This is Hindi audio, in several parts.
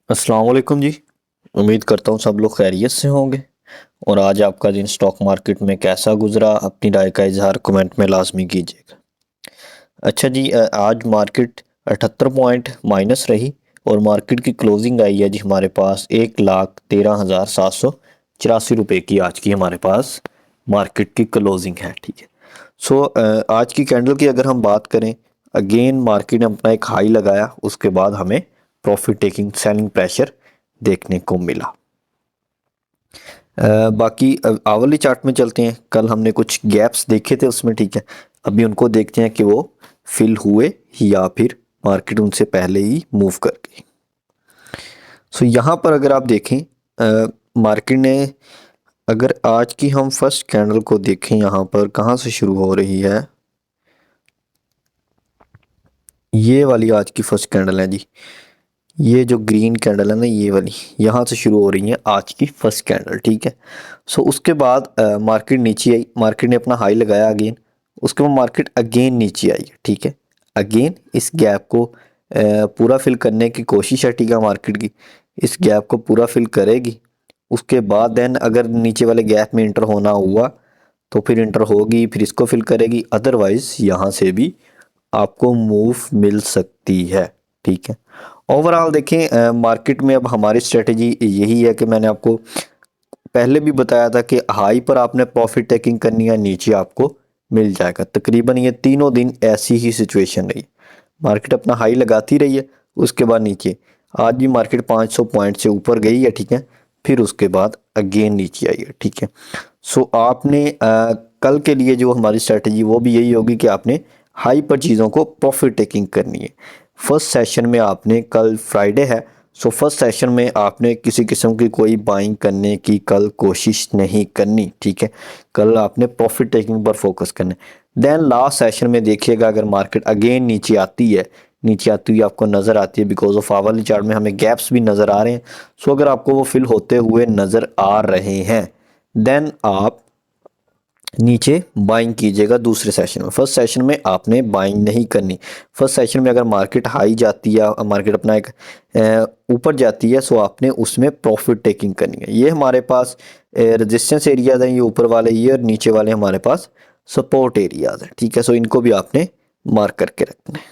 अस्सलाम वालेकुम जी। उम्मीद करता हूँ सब लोग खैरियत से होंगे। और आज आपका दिन स्टॉक मार्केट में कैसा गुजरा, अपनी राय का इजहार कमेंट में लाजमी कीजिएगा। अच्छा जी, आज मार्केट 78 पॉइंट माइनस रही और मार्केट की क्लोजिंग आई है जी हमारे पास 1,13,784 रुपये की। आज की हमारे पास मार्केट की क्लोजिंग है, ठीक है। सो आज की कैंडल की अगर हम बात करें, अगेन मार्केट ने अपना एक हाई लगाया, उसके बाद हमें प्रॉफिट टेकिंग सेलिंग प्रेशर देखने को मिला। बाकी आवली चार्ट में चलते हैं। कल हमने कुछ गैप्स देखे थे उसमें, ठीक है। अभी उनको देखते हैं कि वो फिल हुए या फिर मार्केट उनसे पहले ही मूव कर गई। सो यहाँ पर अगर आप देखें, मार्केट ने, अगर आज की हम फर्स्ट कैंडल को देखें, यहाँ पर कहाँ से शुरू हो रही है, ये वाली आज की फर्स्ट कैंडल है जी। ये जो ग्रीन कैंडल है ना, ये वाली यहाँ से शुरू हो रही है आज की फर्स्ट कैंडल, ठीक है। सो उसके बाद मार्केट नीचे आई, मार्केट ने अपना हाई लगाया अगेन, उसके बाद मार्केट अगेन नीचे आई है, ठीक है। अगेन इस गैप को पूरा फिल करने की कोशिश है, ठीक है। मार्केट की इस गैप को पूरा फिल करेगी, उसके बाद देन अगर नीचे वाले गैप में इंटर होना हुआ तो फिर इंटर होगी, फिर इसको फिल करेगी। अदरवाइज यहाँ से भी आपको मूव मिल सकती है, ठीक है। ओवरऑल देखें, मार्केट में अब हमारी स्ट्रेटेजी यही है कि मैंने आपको पहले भी बताया था कि हाई पर आपने प्रॉफिट टेकिंग करनी है, नीचे आपको मिल जाएगा। तकरीबन ये तीनों दिन ऐसी ही सिचुएशन रही। मार्केट अपना हाई लगाती रही है, उसके बाद नीचे। आज भी मार्केट 500 पॉइंट से ऊपर गई है, ठीक है। फिर उसके बाद अगेन नीचे आई है, ठीक है। सो आपने कल के लिए जो हमारी स्ट्रेटजी वो भी यही होगी कि आपने हाई पर चीज़ों को प्रॉफिट टेकिंग करनी है। फर्स्ट सेशन में आपने, कल फ्राइडे है, सो फर्स्ट सेशन में आपने किसी किस्म की कोई बाइंग करने की कल कोशिश नहीं करनी, ठीक है। कल आपने प्रॉफिट टेकिंग पर फोकस करना है। देन लास्ट सेशन में देखिएगा, अगर मार्केट अगेन नीचे आती है, नीचे आती हुई आपको नज़र आती है, बिकॉज ऑफ आवरली चार्ट में हमें गैप्स भी नज़र आ रहे हैं। सो अगर आपको वो फिल होते हुए नज़र आ रहे हैं, देन आप नीचे बाइंग कीजिएगा दूसरे सेशन में। फर्स्ट सेशन में आपने बाइंग नहीं करनी। फर्स्ट सेशन में अगर मार्केट हाई जाती है, मार्केट अपना एक ऊपर जाती है, सो आपने उसमें प्रॉफिट टेकिंग करनी है। ये हमारे पास रेजिस्टेंस एरियाज हैं, ये ऊपर वाले, ये और नीचे वाले हमारे पास सपोर्ट एरियाज हैं, ठीक है। सो इनको भी आपने मार्क करके रखना है।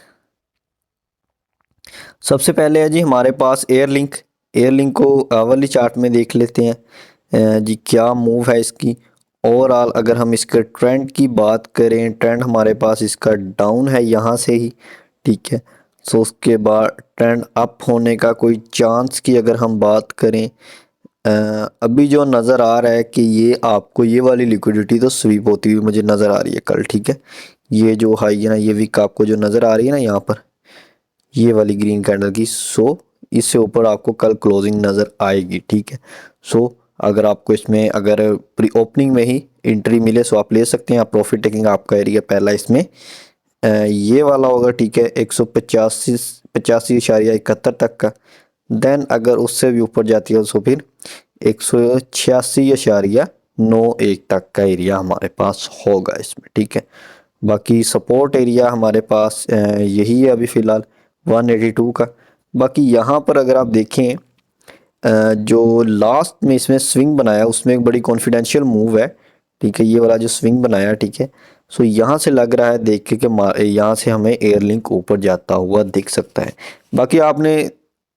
सबसे पहले है जी हमारे पास एयरलिंक। एयरलिंक को आवरली चार्ट में देख लेते हैं जी, क्या मूव है इसकी। ओवरऑल अगर हम इसके ट्रेंड की बात करें, ट्रेंड हमारे पास इसका डाउन है यहाँ से ही, ठीक है। सो उसके बाद ट्रेंड अप होने का कोई चांस की अगर हम बात करें, अभी जो नज़र आ रहा है कि ये आपको ये वाली लिक्विडिटी तो स्वीप होती हुई मुझे नज़र आ रही है कल, ठीक है। ये जो हाई है ना, ये वीक आपको जो नज़र आ रही है ना यहाँ पर, ये वाली ग्रीन कैंडल की, सो इससे ऊपर आपको कल क्लोजिंग नज़र आएगी, ठीक है। सो अगर आपको इसमें अगर प्री ओपनिंग में ही एंट्री मिले सो आप ले सकते हैं। आप प्रॉफिट टेकिंग आपका एरिया पहला इसमें ये वाला होगा, ठीक है, 185.71 तक का। देन अगर उससे भी ऊपर जाती है तो फिर 186.91 तक का एरिया हमारे पास होगा इसमें, ठीक है। बाकी सपोर्ट एरिया हमारे पास यही है अभी फ़िलहाल 182 का। बाकी यहाँ पर अगर आप देखें, जो लास्ट में इसमें स्विंग बनाया उसमें एक बड़ी कॉन्फिडेंशियल मूव है, ठीक है। ये वाला जो स्विंग बनाया, ठीक है। सो यहाँ से लग रहा है देख के कि यहाँ से हमें एयरलिंक ऊपर जाता हुआ दिख सकता है। बाकी आपने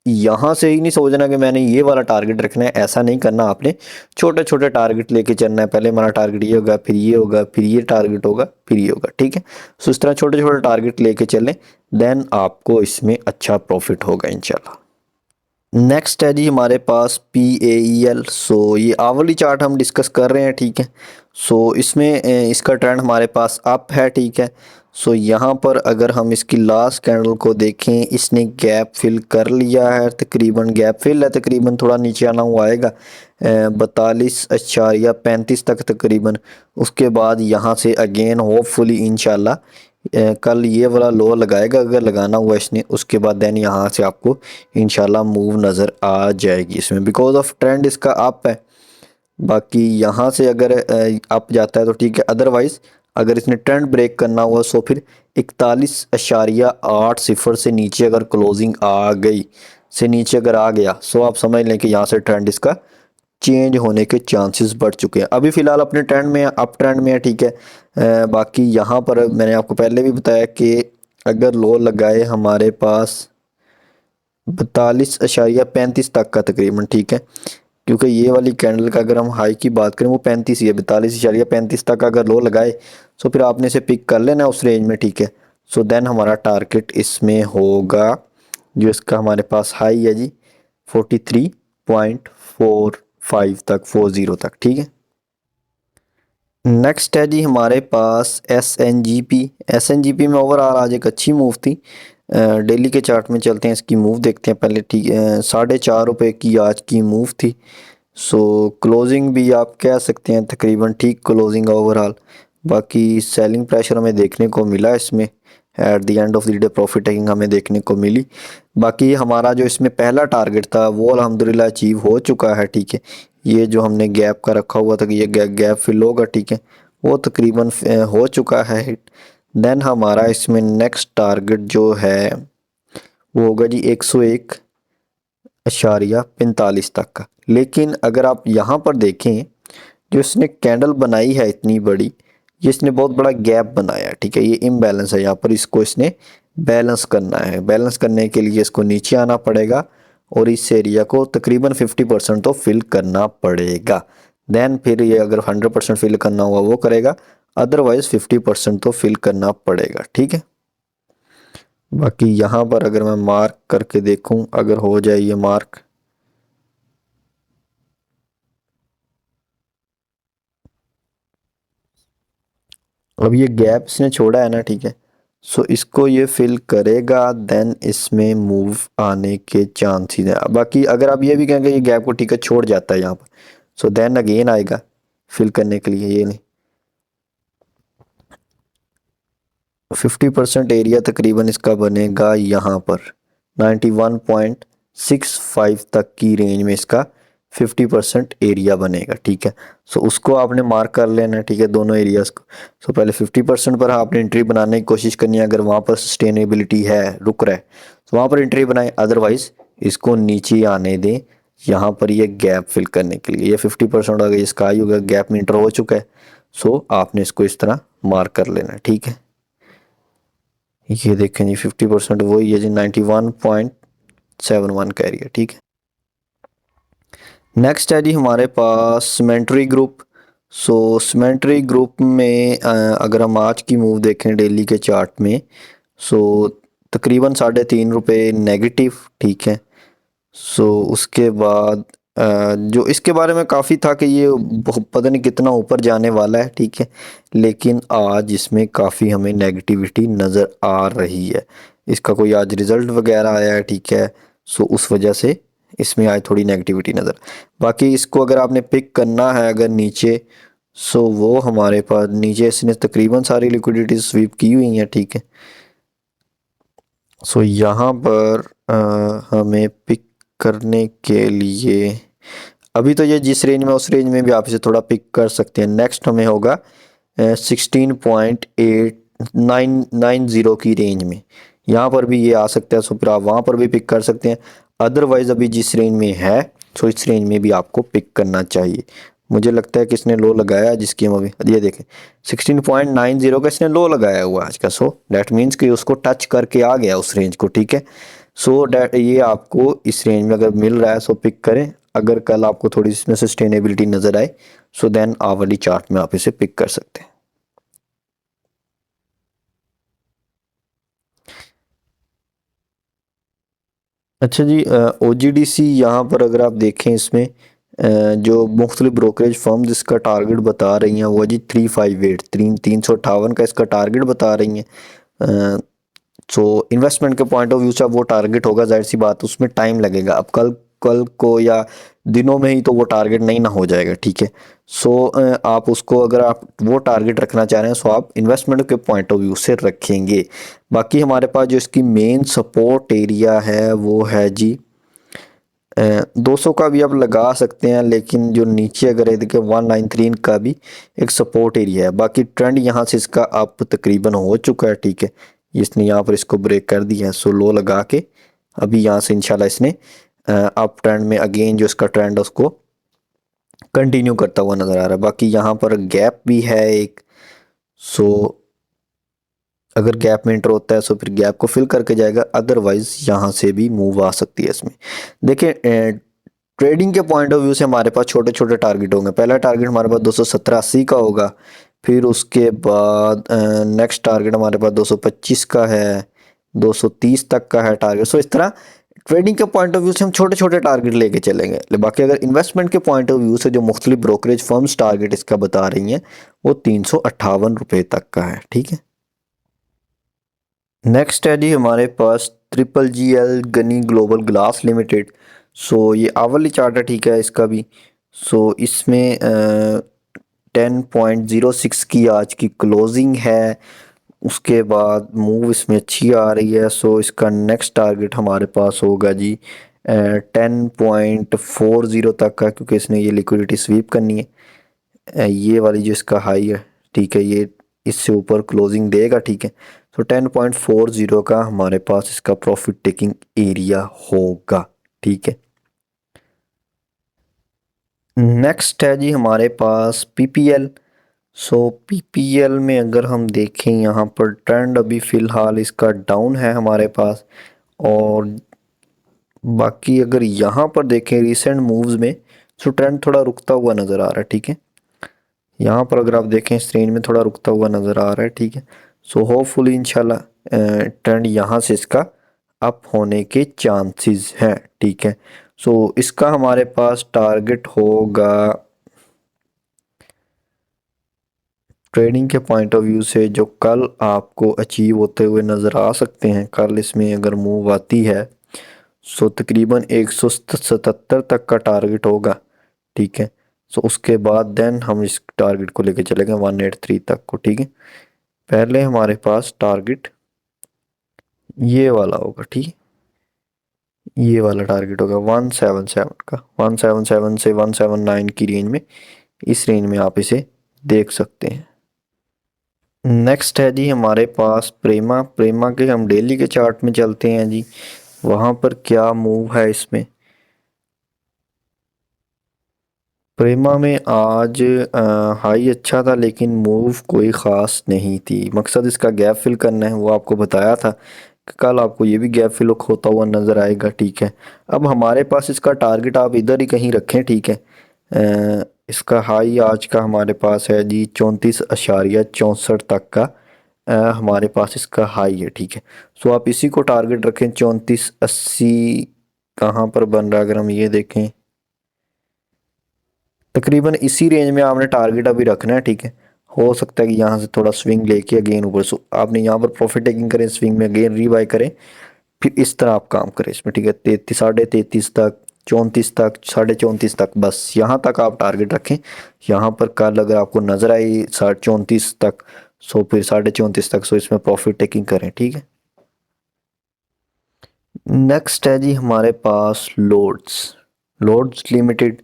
यहाँ से ही नहीं सोचना कि मैंने ये वाला टारगेट रखना है, ऐसा नहीं करना। आपने छोटे छोटे टारगेट लेके चलना है। पहले हमारा टारगेट ये होगा, फिर ये होगा, फिर ये टारगेट होगा, फिर ये होगा, ठीक है। सो इस तरह छोटे छोटे टारगेट लेके चलें, देन आपको इसमें अच्छा प्रॉफिट होगा इंशाल्लाह। नेक्स्ट है जी हमारे पास PAEL। सो ये आवली चार्ट हम डिस्कस कर रहे हैं, ठीक है। सो इसमें इसका ट्रेंड हमारे पास अप है, ठीक है। सो यहाँ पर अगर हम इसकी लास्ट कैंडल को देखें, इसने गैप फिल कर लिया है, तकरीबन गैप फिल है, तकरीबन थोड़ा नीचे आना हुआ आएगा 42.35 तक तकरीबन। उसके बाद यहाँ से अगेन होपफुली इंशाल्लाह कल ये वाला लो लगाएगा, अगर लगाना हुआ इसने, उसके बाद देन यहाँ से आपको इंशाल्लाह मूव नज़र आ जाएगी इसमें, बिकॉज ऑफ ट्रेंड इसका अप है। बाकी यहाँ से अगर अप जाता है तो ठीक है, अदरवाइज़ अगर इसने ट्रेंड ब्रेक करना हुआ सो फिर 41.80 से नीचे अगर क्लोजिंग आ गई, से नीचे अगर आ गया सो आप समझ लें कि यहाँ से ट्रेंड इसका चेंज होने के चांसेस बढ़ चुके हैं। अभी फ़िलहाल अपने ट्रेंड में अप ट्रेंड में है, ठीक है। बाकी यहाँ पर मैंने आपको पहले भी बताया कि अगर लो लगाए हमारे पास 42.35 तक का तकरीबन, ठीक है, क्योंकि ये वाली कैंडल का अगर हम हाई की बात करें वो 35 ही है, 42.35 तक अगर लो लगाए सो फिर आपने इसे पिक कर लेना उस रेंज में, ठीक है। सो देन हमारा टारगेट इसमें होगा जो इसका हमारे पास हाई है जी 43.45 तक, 40 तक, ठीक है। नेक्स्ट है जी हमारे पास एस एन जी पी में ओवरऑल आज एक अच्छी मूव थी। डेली के चार्ट में चलते हैं, इसकी मूव देखते हैं पहले, ठीक है। ₹4.5 की आज की मूव थी। सो क्लोजिंग भी आप कह सकते हैं तकरीबन ठीक क्लोजिंग ओवरऑल। बाकी सेलिंग प्रेशर हमें देखने को मिला इसमें, at the end of the day profit taking हमें देखने को मिली। बाकी हमारा जो इसमें पहला टारगेट था वो अल्हम्दुलिल्लाह अचीव हो चुका है, ठीक है। ये जो हमने गैप का रखा हुआ था कि ये गैप फिल होगा, ठीक है, वो तकरीबन हो चुका है हिट। देन हमारा इसमें नेक्स्ट टारगेट जो है वो होगा जी 101.45 तक का। लेकिन अगर आप यहाँ पर देखें जो इसने कैंडल बनाई है इतनी बड़ी, ये इसने बहुत बड़ा गैप बनाया है, ठीक है। ये इम्बैलेंस है, यहाँ पर इसको इसने बैलेंस करना है। बैलेंस करने के लिए इसको नीचे आना पड़ेगा और इस एरिया को तकरीबन 50% तो फिल करना पड़ेगा। देन फिर ये अगर 100% फिल करना हुआ वो करेगा, अदरवाइज 50% तो फिल करना पड़ेगा, ठीक है। बाकी यहाँ पर अगर मैं मार्क करके देखूं, अगर हो जाए ये मार्क, अब ये गैप इसने छोड़ा है ना, ठीक है। सो इसको ये फिल करेगा, देन इसमें मूव आने के चांसेस हैं। बाकी अगर आप ये भी कहेंगे ये गैप को, ठीक है, छोड़ जाता है यहाँ पर, सो देन अगेन आएगा फिल करने के लिए। ये नहीं 50% एरिया तकरीबन इसका बनेगा यहाँ पर 91.65 तक की रेंज में इसका 50% एरिया बनेगा, ठीक है। सो उसको आपने मार्क कर लेना, ठीक है, दोनों एरियाज को। सो पहले 50% पर आपने एंट्री बनाने की कोशिश करनी है। अगर वहाँ पर सस्टेनेबिलिटी है, रुक रहा है, तो वहाँ पर एंट्री बनाएं, अदरवाइज इसको नीचे आने दें यहाँ पर ये गैप फिल करने के लिए। ये 50% हो गया, इसका आई होगा, गैप में इंटर हो चुका है। सो आपने इसको इस तरह मार्क कर लेना, ठीक है। ये देखें जी 50% वही है जी 91.71 का एरिया, ठीक है। नेक्स्ट है जी हमारे पास सीमेंट्री ग्रुप। सो सीमेंट्री ग्रुप में अगर हम आज की मूव देखें डेली के चार्ट में, सो तकरीबन ₹3.5 नेगेटिव, ठीक है। सो उसके बाद जो इसके बारे में काफ़ी था कि ये पता नहीं कितना ऊपर जाने वाला है, ठीक है, लेकिन आज इसमें काफ़ी हमें नेगेटिविटी नज़र आ रही है। इसका कोई आज रिज़ल्ट वगैरह आया है, ठीक है, सो उस वजह से इसमें आज थोड़ी नेगेटिविटी नज़र। बाकी इसको अगर आपने पिक करना है अगर नीचे, सो वो हमारे पास नीचे इसने तकरीबन सारी लिक्विडिटी स्वीप की हुई हैं, ठीक है। सो यहाँ पर हमें पिक करने के लिए अभी तो ये जिस रेंज में उस रेंज में भी आप इसे थोड़ा पिक कर सकते हैं। नेक्स्ट हमें होगा 16.8990 की रेंज में, यहाँ पर भी ये आ सकता है। सो फिर आप वहाँ पर भी पिक कर सकते हैं। अदरवाइज़ अभी जिस रेंज में है सो इस रेंज में भी आपको पिक करना चाहिए। मुझे लगता है कि इसने लो लगाया है, जिसकी हम अभी ये देखें 16.90 का इसने लो लगाया हुआ आज का। सो डैट मीन्स कि उसको टच करके आ गया उस रेंज को, ठीक है। सो डैट ये आपको इस रेंज में अगर मिल रहा है सो पिक करें। अगर कल आपको थोड़ी इसमें सस्टेनेबिलिटी नज़र आए सो देन आवली चार्ट में आप इसे पिक कर सकते हैं। अच्छा जी, OGDC यहाँ पर अगर आप देखें इसमें जो मुख्तलिफ ब्रोकरेज फर्म जिसका टारगेट बता रही हैं वो जी 358 358 का इसका टारगेट बता रही हैं। सो इन्वेस्टमेंट के पॉइंट ऑफ व्यू से अब वो टारगेट होगा, जाहिर सी बात उसमें टाइम लगेगा। अब कल कल को या दिनों में ही तो वो टारगेट नहीं ना हो जाएगा, ठीक है। सो आप उसको अगर आप वो टारगेट रखना चाह रहे हैं सो आप इन्वेस्टमेंट के पॉइंट ऑफ व्यू से रखेंगे। बाकी हमारे पास जो इसकी मेन सपोर्ट एरिया है वो है जी 200 का भी आप लगा सकते हैं, लेकिन जो नीचे अगर है देखिए 193 का भी एक सपोर्ट एरिया है। बाकी ट्रेंड यहाँ से इसका अप तकरीबन हो चुका है, ठीक है। इसने यहाँ पर इसको ब्रेक कर दिया है। सो लो लगा के अभी यहाँ से इंशाल्लाह इसने अप ट्रेंड में अगेन जो इसका ट्रेंड है उसको कंटिन्यू करता हुआ नज़र आ रहा है। बाकी यहाँ पर गैप भी है एक, सो अगर गैप में एंटर होता है तो फिर गैप को फिल करके जाएगा, अदरवाइज यहाँ से भी मूव आ सकती है इसमें। देखिए ट्रेडिंग के पॉइंट ऑफ व्यू से हमारे पास छोटे छोटे टारगेट होंगे। पहला टारगेट हमारे पास 270-80 का होगा, फिर उसके बाद नेक्स्ट टारगेट हमारे पास 225 का है, 230 तक का है टारगेट। सो इस तरह ट्रेडिंग के पॉइंट ऑफ व्यू से हम छोटे छोटे टारगेट लेके चलेंगे। बाकी अगर इन्वेस्टमेंट के पॉइंट ऑफ व्यू से जो मुख्तलिफ ब्रोकरेज फर्म्स टारगेट इसका बता रही हैं वो 358 रुपये तक का है, ठीक है। नेक्स्ट है जी हमारे पास ट्रिपल जी एल गनी ग्लोबल ग्लास लिमिटेड। सो ये आवली चार्ट है, ठीक है इसका भी। सो इसमें 10.06 की आज की क्लोजिंग है। उसके बाद मूव इसमें अच्छी आ रही है। सो इसका नेक्स्ट टारगेट हमारे पास होगा जी 10.40 तक का, क्योंकि इसने ये लिक्विडिटी स्वीप करनी है। ये वाली जो इसका हाई है, ठीक है, ये इससे ऊपर क्लोजिंग देगा, ठीक है। तो 10.40 का हमारे पास इसका प्रॉफिट टेकिंग एरिया होगा, ठीक है। नेक्स्ट है जी हमारे पास पीपीएल। सो पीपीएल में अगर हम देखें यहाँ पर ट्रेंड अभी फ़िलहाल इसका डाउन है हमारे पास। और बाकी अगर यहाँ पर देखें रिसेंट मूव्स में, सो ट्रेंड थोड़ा रुकता हुआ नज़र आ रहा है, ठीक है। यहाँ पर अगर आप देखें इस रेंज में थोड़ा रुकता हुआ नज़र आ रहा है, ठीक है। सो होपफुली इंशाल्लाह ट्रेंड यहाँ से इसका अप होने के चांसेस हैं, ठीक है। सो इसका हमारे पास टारगेट होगा ट्रेडिंग के पॉइंट ऑफ व्यू से जो कल आपको अचीव होते हुए नज़र आ सकते हैं। कल इसमें अगर मूव आती है सो तकरीबन 177 तक का टारगेट होगा, ठीक है। सो उसके बाद देन हम इस टारगेट को लेके चलेंगे 183 तक को, ठीक है। पहले हमारे पास टारगेट ये वाला होगा, ठीक है। ये वाला टारगेट होगा 177 का, 177 से 179 की रेंज में, इस रेंज में आप इसे देख सकते हैं। नेक्स्ट है जी हमारे पास प्रेमा। प्रेमा के हम डेली के चार्ट में चलते हैं जी, वहाँ पर क्या मूव है इसमें। प्रेमा में आज हाई अच्छा था लेकिन मूव कोई ख़ास नहीं थी। मकसद इसका गैप फिल करना है, वो आपको बताया था कि कल आपको ये भी गैप फिल होता हुआ नज़र आएगा, ठीक है। अब हमारे पास इसका टारगेट आप इधर ही कहीं रखें, ठीक है। इसका हाई आज का हमारे पास है जी 34.64 तक का हमारे पास इसका हाई है, ठीक है। सो आप इसी को टारगेट रखें। 34.80 कहाँ पर बन रहा है अगर हम ये देखें, तकरीबन इसी रेंज में आपने टारगेट अभी रखना है, ठीक है। हो सकता है कि यहाँ से थोड़ा स्विंग लेके अगेन ऊपर, सो आपने यहाँ पर प्रॉफिट टेकिंग करें, स्विंग में अगेन रीबाय करें, फिर इस तरह आप काम करें इसमें, ठीक है। 33, 33.5 तक, 34 तक, 34.5 तक, बस यहाँ तक आप टारगेट रखें। यहाँ पर कल अगर आपको नज़र आई 34.5 तक, सो फिर 34.5 तक, सो इसमें प्रॉफिट टेकिंग करें, ठीक है। नेक्स्ट है जी हमारे पास लोड्स, लोड्स लिमिटेड।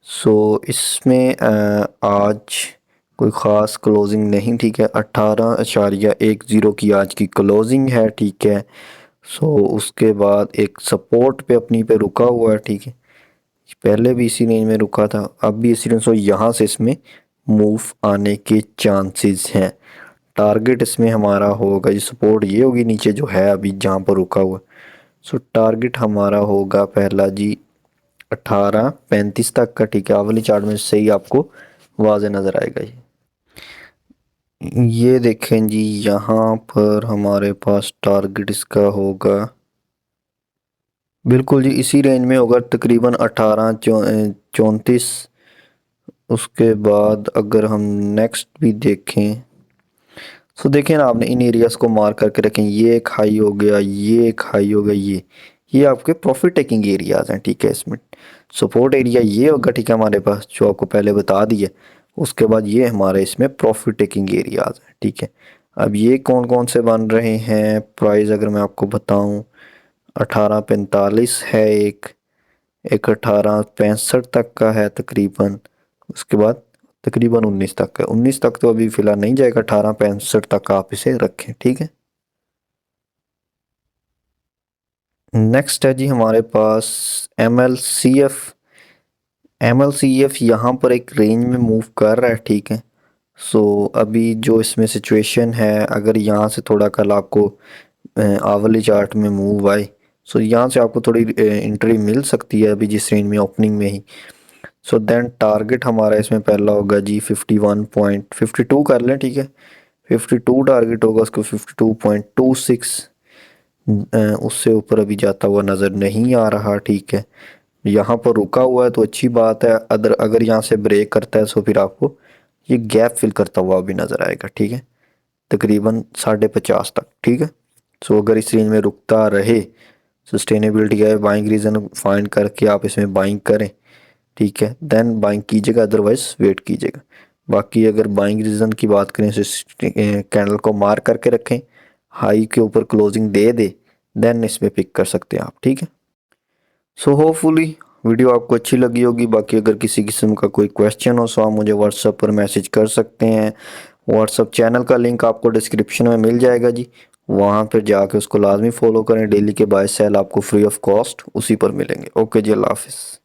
सो इसमें आज कोई ख़ास क्लोजिंग नहीं, ठीक है। 18.10 की आज की क्लोजिंग है, ठीक है। सो उसके बाद एक सपोर्ट पे अपनी पे रुका हुआ है, ठीक है। पहले भी इसी रेंज में रुका था, अब भी इसी रेंज। सो यहाँ से इसमें मूव आने के चांसेस हैं। टारगेट इसमें हमारा होगा, ये सपोर्ट ये होगी नीचे जो है अभी जहाँ पर रुका हुआ। सो टारगेट हमारा होगा पहला जी 18.35 तक का, ठीक है। आवली चार्ट में से ही आपको वाज़े नज़र आएगा ये देखें जी, यहाँ पर हमारे पास टारगेट इसका होगा बिल्कुल जी इसी रेंज में होगा, तकरीबन 18.34। उसके बाद अगर हम नेक्स्ट भी देखें, तो देखें ना आपने इन एरियाज को मार्क करके रखें। ये एक हाई हो गया, ये एक हाई हो गया, ये आपके प्रॉफिट टेकिंग एरियाज हैं, ठीक है। इसमें सपोर्ट एरिया ये होगा, ठीक है, हमारे पास जो आपको पहले बता दिया। उसके बाद ये हमारे इसमें प्रॉफिट टेकिंग एरियाज हैं, ठीक है। अब ये कौन कौन से बन रहे हैं प्राइस अगर मैं आपको बताऊं, 18.45 है एक 18.65 तक का है तकरीबन। उसके बाद तकरीबन 19 तक है, 19 तक तो अभी फ़िलहाल नहीं जाएगा, 18.65 तक आप इसे रखें, ठीक है। नेक्स्ट है जी हमारे पास MLCF यहाँ पर एक रेंज में मूव कर रहा है, ठीक है। सो अभी जो इसमें सिचुएशन है, अगर यहाँ से थोड़ा कल आपको आवली चार्ट में मूव आए, सो यहाँ से आपको थोड़ी एंट्री मिल सकती है अभी जिस रेंज में ओपनिंग में ही। सो देन टारगेट हमारा इसमें पहला होगा जी 51.52 कर लें, ठीक है। 52 टारगेट होगा, उसको 52.26 उससे ऊपर अभी जाता हुआ नज़र नहीं आ रहा, ठीक है। यहाँ पर रुका हुआ है तो अच्छी बात है, अगर अगर यहाँ से ब्रेक करता है तो फिर आपको ये गैप फिल करता हुआ भी नज़र आएगा, ठीक है, तकरीबन 50.5 तक, ठीक है। सो अगर इस रेंज में रुकता रहे, सस्टेनेबिलिटी का बाइंग रीज़न फाइंड करके आप इसमें बाइंग करें, ठीक है, देन बाइंग कीजिएगा, अदरवाइज वेट कीजिएगा। बाकी अगर बाइंग रीज़न की बात करें तो कैंडल को मार करके रखें, हाई के ऊपर क्लोजिंग दे दे, देन इसमें पिक कर सकते हैं आप, ठीक है। सो होपफुली वीडियो आपको अच्छी लगी होगी। बाकी अगर किसी किस्म का कोई क्वेश्चन हो तो आप मुझे व्हाट्सएप पर मैसेज कर सकते हैं। व्हाट्सएप चैनल का लिंक आपको डिस्क्रिप्शन में मिल जाएगा जी, वहाँ पर जाके उसको लाजमी फॉलो करें। डेली के बाय सेल आपको फ्री ऑफ कॉस्ट उसी पर मिलेंगे। ओके जी, अल्लाह हाफिज़।